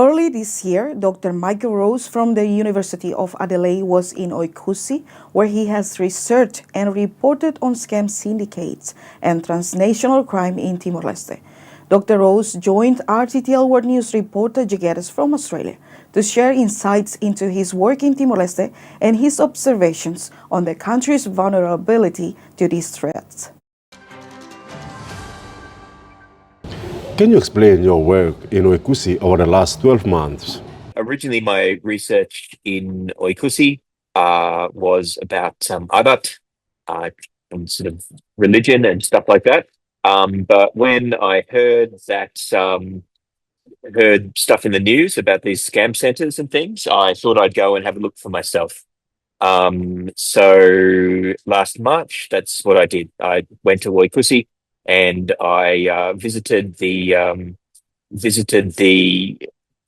Early this year, Dr. Michael Rose from the University of Adelaide was in Oikusi, where he has researched and reported on scam syndicates and transnational crime in Timor-Leste. Dr. Rose joined RTTL World News reporter Jageris from Australia to share insights into his work in Timor-Leste and his observations on the country's vulnerability to these threats. Can you explain your work in Oikusi over the last 12 months? Originally, my research in Oikusi was about Adat and sort of religion and stuff like that. But when I heard heard stuff in the news about these scam centers and things, I thought I'd go and have a look for myself. So last March, that's what I did. I went to Oikusi and I visited the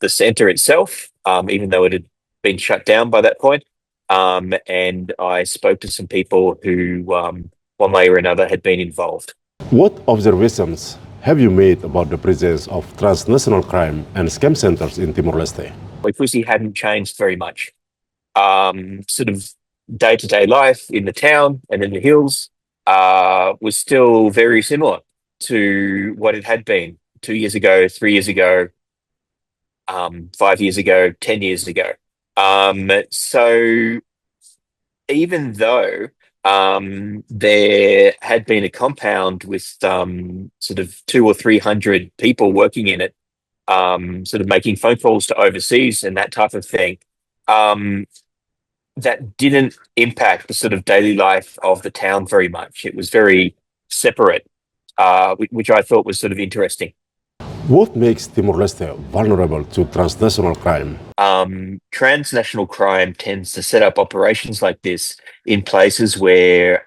center itself, even though it had been shut down by that point. And I spoke to some people who, one way or another, had been involved. What observations have you made about the presence of transnational crime and scam centers in Timor-Leste? Oikusi hadn't changed very much. Sort of day-to-day life in the town and in the hills was still very similar to what it had been 2 years ago, 3 years ago, 5 years ago, 10 years ago. So even though there had been a compound with sort of 200 or 300 people working in it, sort of making phone calls to overseas and that type of thing, that didn't impact the sort of daily life of the town very much. It was very separate, which I thought was sort of interesting. What makes Timor-Leste vulnerable to transnational crime? Transnational crime tends to set up operations like this in places where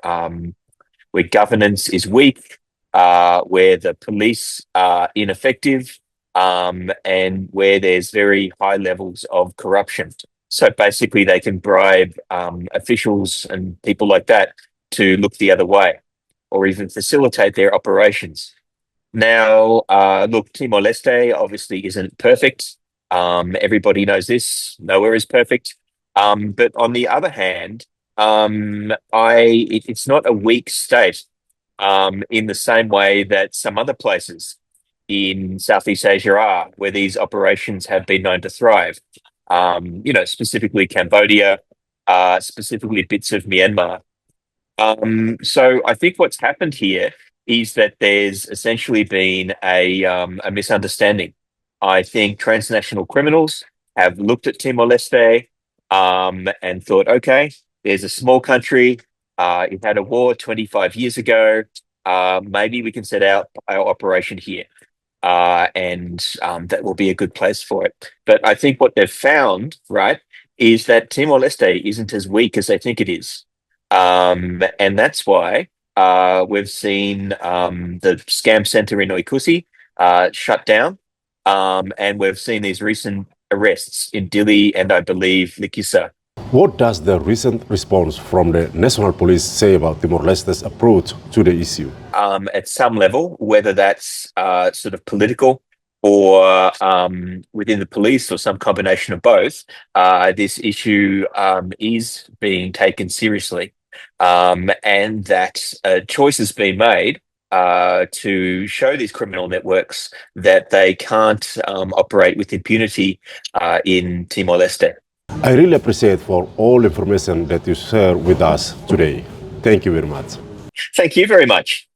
governance is weak, where the police are ineffective, and where there's very high levels of corruption. So basically they can bribe officials and people like that to look the other way or even facilitate their operations. Now, look, Timor-Leste obviously isn't perfect. Everybody knows this. Nowhere is perfect. But on the other hand, it's not a weak state in the same way that some other places in Southeast Asia are, where these operations have been known to thrive. Specifically Cambodia, specifically bits of Myanmar. So I think what's happened here is that there's essentially been a misunderstanding. I think transnational criminals have looked at Timor-Leste and thought, okay, there's a small country. It had a war 25 years ago. Maybe we can set out our operation here. And that will be a good place for it. But I think what they've found, right, is that Timor-Leste isn't as weak as they think it is. And that's why we've seen the scam center in Oikusi shut down. And we've seen these recent arrests in Dili and I believe Nuticia. What does the recent response from the National Police say about Timor-Leste's approach to the issue? At some level, whether that's sort of political or within the police or some combination of both, this issue is being taken seriously. And that a choice has been made to show these criminal networks that they can't operate with impunity in Timor-Leste. I really appreciate for all information that you share with us today. Thank you very much. Thank you very much.